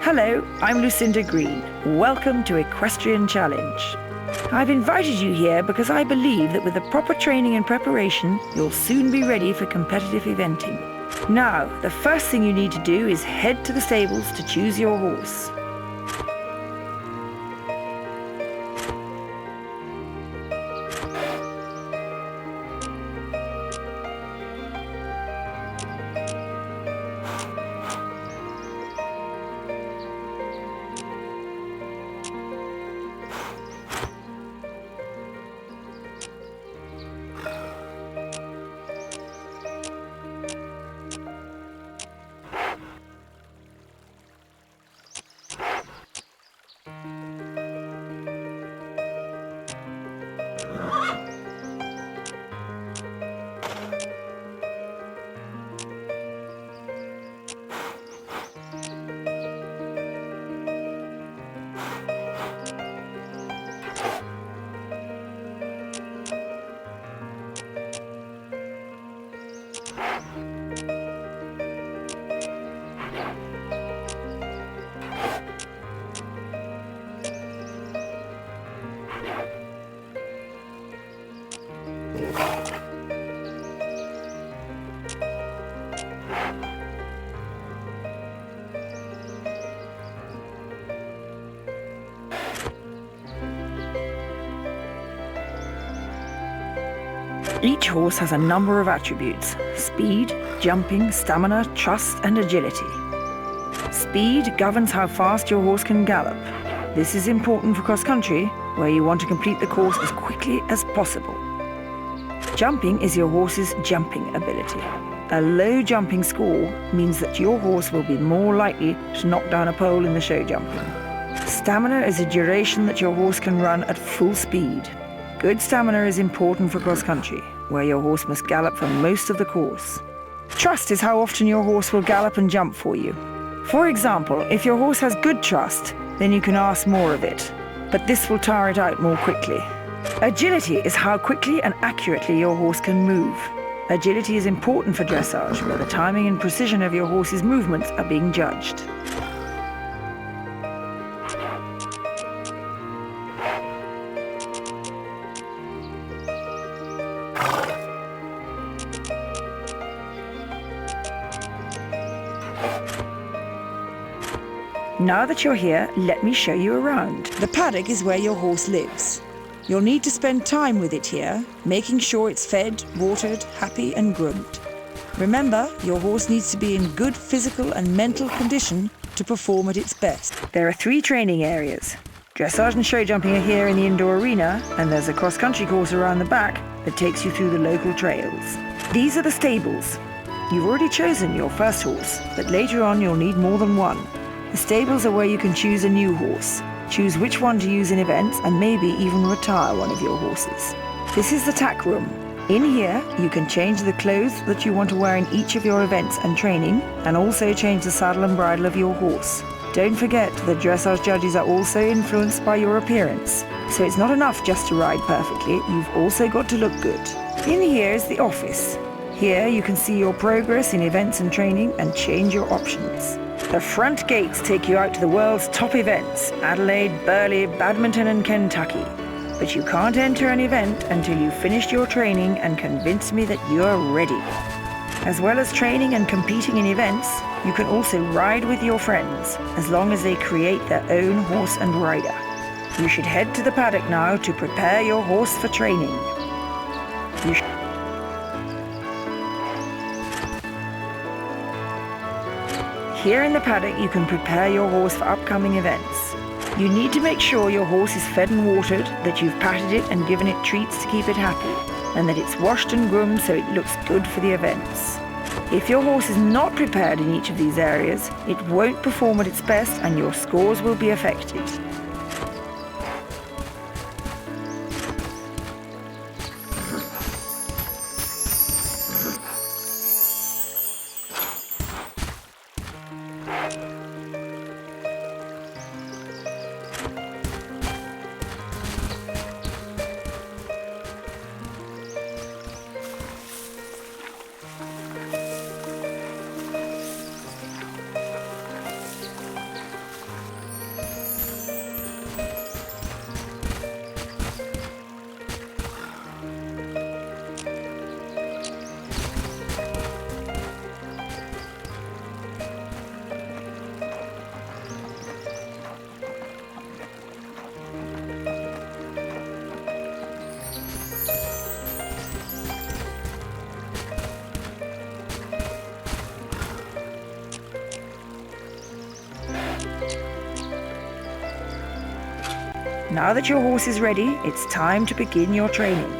Hello, I'm Lucinda Green. Welcome to Equestrian Challenge. I've invited you here because I believe that with the proper training and preparation, you'll soon be ready for competitive eventing. Now, the first thing you need to do is head to the stables to choose your horse. Each horse has a number of attributes: speed, jumping, stamina, trust, and agility. Speed governs how fast your horse can gallop. This is important for cross country, where you want to complete the course as quickly as possible. Jumping is your horse's jumping ability. A low jumping score means that your horse will be more likely to knock down a pole in the show jumping. Stamina is a duration that your horse can run at full speed. Good stamina is important for cross country, where your horse must gallop for most of the course. Trust is how often your horse will gallop and jump for you. For example, if your horse has good trust, then you can ask more of it, but this will tire it out more quickly. Agility is how quickly and accurately your horse can move. Agility is important for dressage, where the timing and precision of your horse's movements are being judged. Now that you're here, let me show you around. The paddock is where your horse lives. You'll need to spend time with it here, making sure it's fed, watered, happy and groomed. Remember, your horse needs to be in good physical and mental condition to perform at its best. There are 3 training areas. Dressage and show jumping are here in the indoor arena, and there's a cross-country course around the back that takes you through the local trails. These are the stables. You've already chosen your first horse, but later on you'll need more than one. The stables are where you can choose a new horse, choose which one to use in events, and maybe even retire one of your horses. This is the Tack Room. In here, you can change the clothes that you want to wear in each of your events and training, and also change the saddle and bridle of your horse. Don't forget, the dressage judges are also influenced by your appearance, so it's not enough just to ride perfectly, you've also got to look good. In here is the office. Here you can see your progress in events and training and change your options. The front gates take you out to the world's top events, Adelaide, Burley, Badminton and Kentucky. But you can't enter an event until you've finished your training and convinced me that you're ready. As well as training and competing in events, you can also ride with your friends, as long as they create their own horse and rider. You should head to the paddock now to prepare your horse for training. Here in the paddock, you can prepare your horse for upcoming events. You need to make sure your horse is fed and watered, that you've patted it and given it treats to keep it happy, and that it's washed and groomed so it looks good for the events. If your horse is not prepared in each of these areas, it won't perform at its best and your scores will be affected. Now that your horse is ready, it's time to begin your training.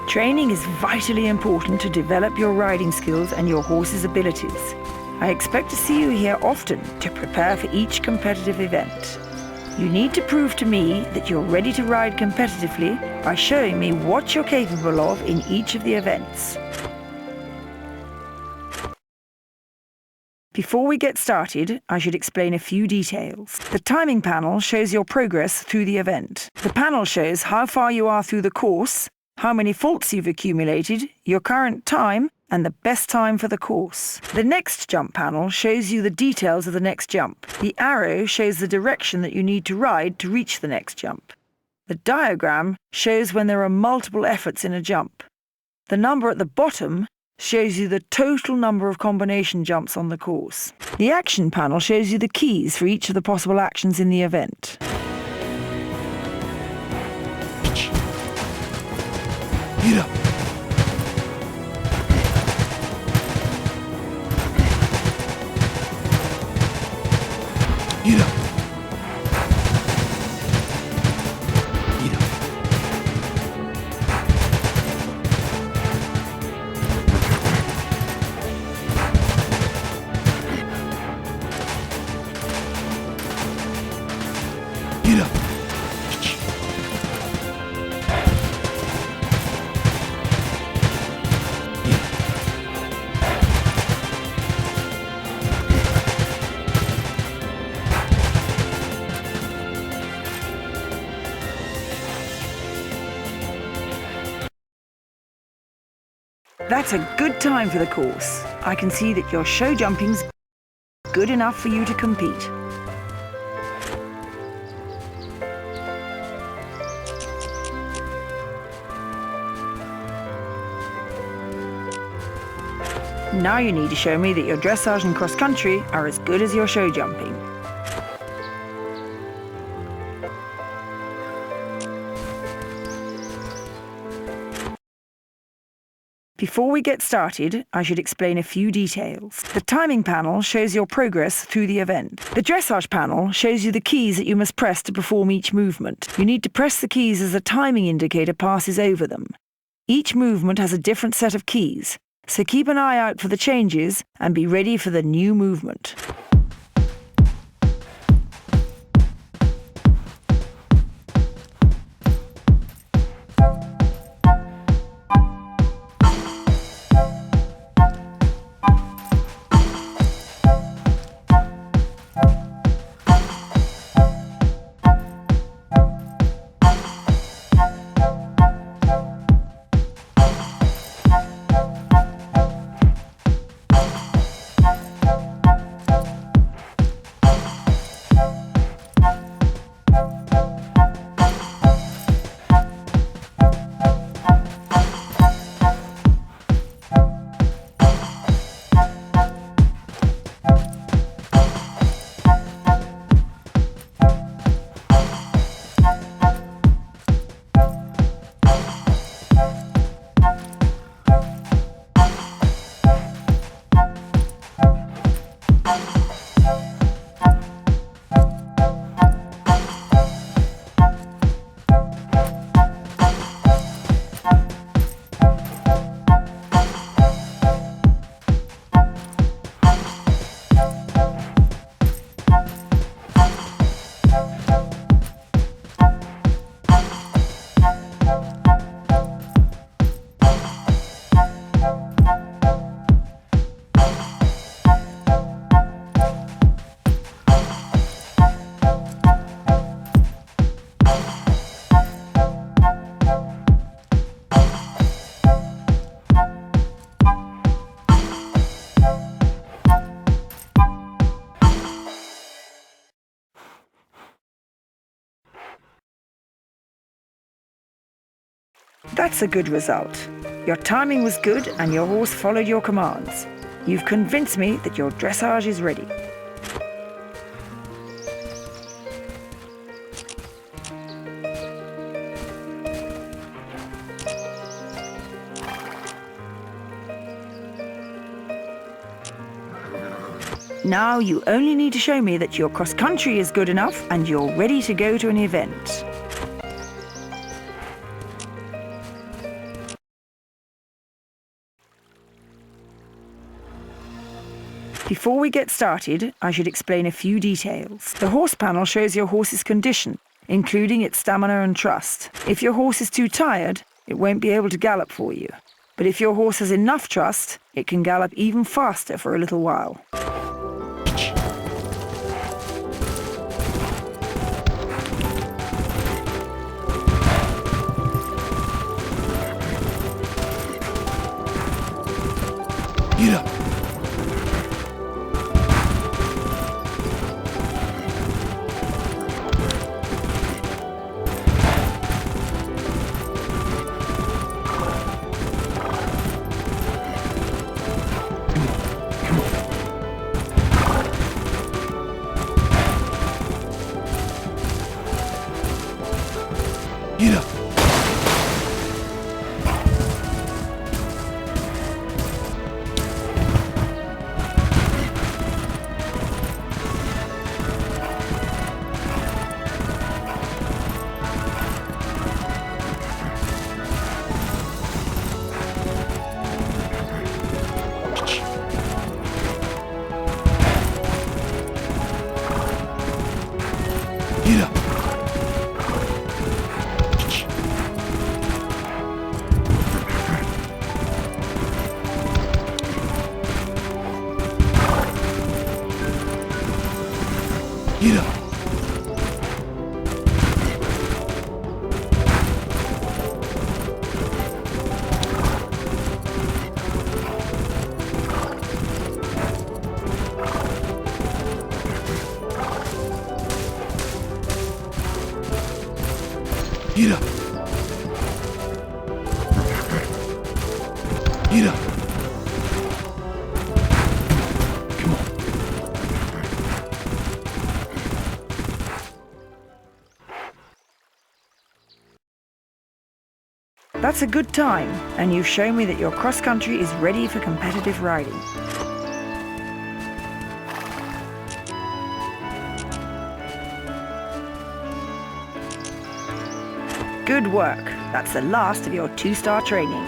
Training is vitally important to develop your riding skills and your horse's abilities. I expect to see you here often to prepare for each competitive event. You need to prove to me that you're ready to ride competitively by showing me what you're capable of in each of the events. Before we get started, I should explain a few details. The timing panel shows your progress through the event. The panel shows how far you are through the course, how many faults you've accumulated, your current time, and the best time for the course. The next jump panel shows you the details of the next jump. The arrow shows the direction that you need to ride to reach the next jump. The diagram shows when there are multiple efforts in a jump. The number at the bottom shows you the total number of combination jumps on the course. The action panel shows you the keys for each of the possible actions in the event. Get up. Get up. Get up. Get up. That's a good time for the course. I can see that your show jumping's good enough for you to compete. Now you need to show me that your dressage and cross country are as good as your show jumping. Before we get started, I should explain a few details. The timing panel shows your progress through the event. The dressage panel shows you the keys that you must press to perform each movement. You need to press the keys as a timing indicator passes over them. Each movement has a different set of keys, so keep an eye out for the changes and be ready for the new movement. That's a good result. Your timing was good and your horse followed your commands. You've convinced me that your dressage is ready. Now you only need to show me that your cross country is good enough and you're ready to go to an event. Before we get started, I should explain a few details. The horse panel shows your horse's condition, including its stamina and trust. If your horse is too tired, it won't be able to gallop for you. But if your horse has enough trust, it can gallop even faster for a little while. Get up. Get up. Get up. Get up. Get up. Get up. Come on. That's a good time, and you've shown me that your cross country is ready for competitive riding. Good work. That's the last of your 2-star training.